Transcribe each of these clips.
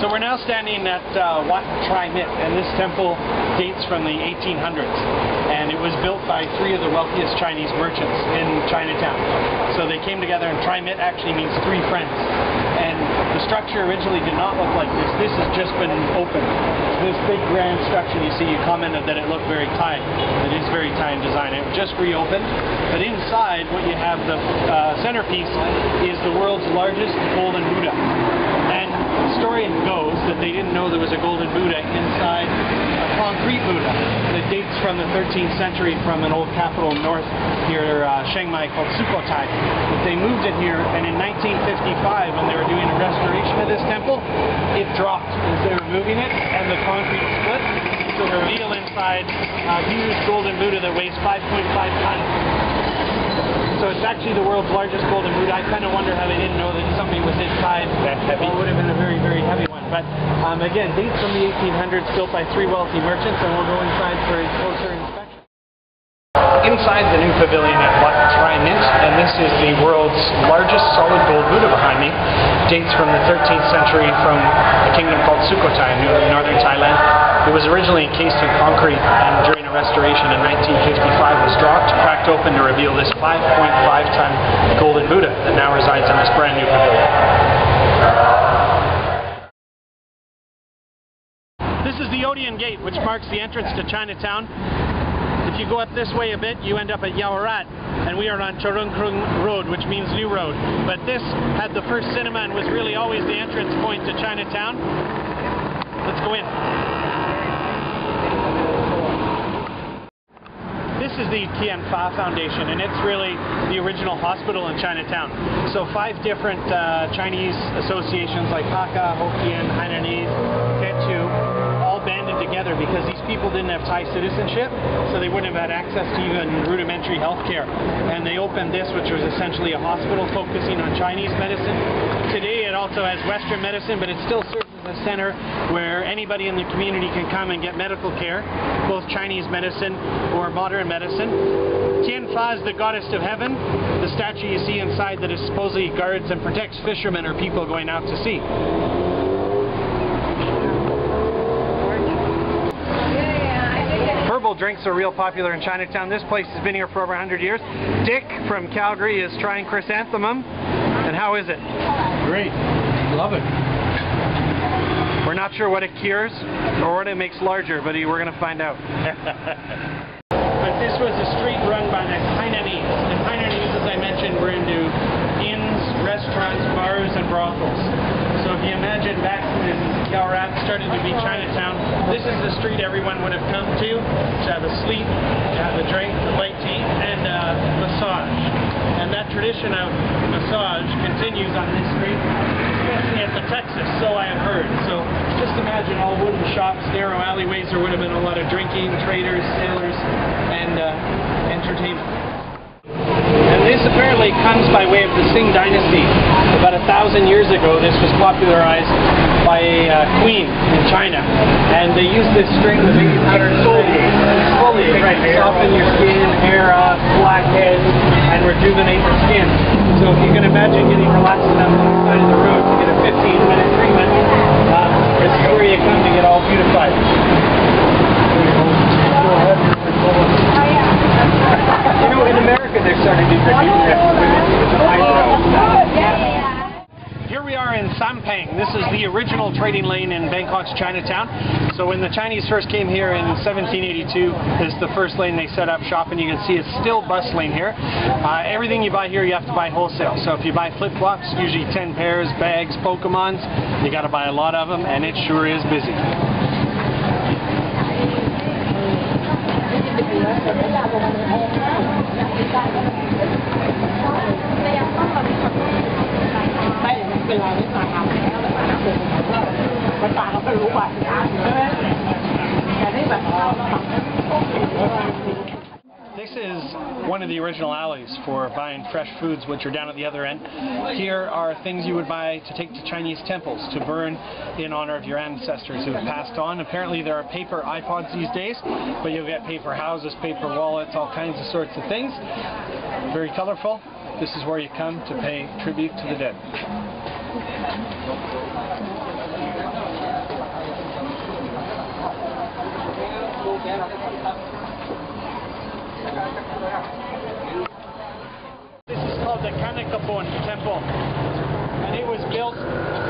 So we're now standing at Wat Traimit, and this temple dates from the 1800s, and it was built by three of the wealthiest Chinese merchants in Chinatown. So they came together, and Traimit actually means three friends. And the structure originally did not look like this. This has just been opened. This big grand structure you see, you commented that it looked very Thai. It is very Thai in design. It just reopened. But inside, what you have, the centerpiece, is the world's largest golden Buddha. And the story goes that they didn't know there was a golden Buddha inside a concrete Buddha that dates from the 13th century from an old capital north near Chiang Mai called Sukhothai. But they moved it here, and in 1955, when they were doing a restoration of this temple, it dropped as they were moving it, and the concrete split to reveal inside a huge golden Buddha that weighs 5.5 tons. So it's actually the world's largest golden Buddha. I kind of wonder how they didn't know that something was inside that heavy. It would have been a very, very heavy one. But again, dates from the 1800s, built by three wealthy merchants, and we'll go inside for a closer inspection. Inside the new pavilion at Wat Traimit, and this is the world's largest solid gold Buddha behind me, dates from the 13th century from a kingdom called Sukhothai in northern Thailand. It was originally encased in concrete, and during a restoration in 1955 was dropped, cracked open to reveal this 5.5-ton golden Buddha that now resides in this brand new pavilion. This is the Odeon Gate, which marks the entrance to Chinatown. If you go up this way a bit, you end up at Yaowarat, and we are on Chorungkrung Road, which means New Road. But this had the first cinema and was really always the entrance point to Chinatown. Let's go in. This is the Tian Fu Foundation, and it's really the original hospital in Chinatown. So 5 different Chinese associations like Hakka, Hokkien, Hainanese, Tetu, all banded together because these people didn't have Thai citizenship, so they wouldn't have had access to even rudimentary health care. And they opened this, which was essentially a hospital focusing on Chinese medicine. Today it also has Western medicine, but it still serves as a center where anybody in the community can come and get medical care, both Chinese medicine or modern medicine. Tian Fu is the goddess of heaven. The statue you see inside that is supposedly guards and protects fishermen or people going out to sea. Herbal drinks are real popular in Chinatown. This place has been here for over 100 years. Dick from Calgary is trying chrysanthemum. And how is it? Great. Love it. We're not sure what it cures or what it makes larger, but we're going to find out. But this was a street run by the Hainanese. And Hainanese, as I mentioned, were into inns, restaurants, bars, and brothels. So if you imagine back when Yaowarat started to be Chinatown, this is the street everyone would have come to have a sleep, to have a drink, a light tea, and a massage. And that tradition of massage continues on this street, especially at the Texas, so I have heard. So just imagine all wooden shops, narrow alleyways. There would have been a lot of drinking, traders, sailors, and entertainment. And this apparently comes by way of the Qing dynasty. About 1,000 years ago, this was popularized by a queen in China. And they used this string, the baby powder exfoliate, right, soften your skin, hair off, blackheads, and rejuvenate your skin. So if you can imagine getting relaxed enough on the side of the road to get a 15-minute treatment, this is where you come to get all beautified. You know, in America they're starting to introduce that to women with the eyebrows. Here we are in Sampeng. This is the original trading lane in Bangkok's Chinatown. So when the Chinese first came here in 1782, this is the first lane they set up shop, and you can see it's still bustling here. Everything you buy here you have to buy wholesale. So if you buy flip-flops, usually 10 pairs, bags, Pokemons, you got to buy a lot of them, and it sure is busy. This is one of the original alleys for buying fresh foods, which are down at the other end. Here are things you would buy to take to Chinese temples to burn in honor of your ancestors who have passed on. Apparently there are paper iPods these days, but you'll get paper houses, paper wallets, all kinds of sorts of things. Very colorful. This is where you come to pay tribute to the dead. This is called the Kanakapon Temple, and it was built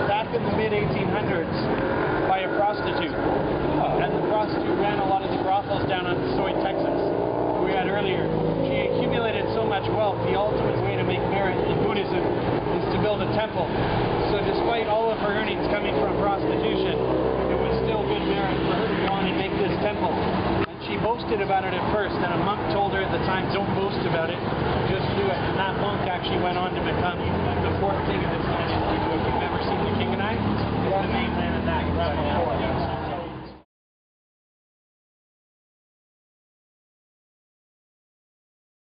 back in the mid-1800s by a prostitute. And the prostitute ran a lot of the brothels down on Soi Texas, who we had earlier. She accumulated so much wealth, the ultimate way to make merit in Buddhism is to build a temple. So despite all of her earnings coming from prostitution, it was still good merit for her to go on and make this temple. And she boasted about it at first, and a monk told her at the time, don't boast about it, just do it. And that monk actually went on to become the fourth king of this land. If you've ever seen The King and I, it's the main land in that.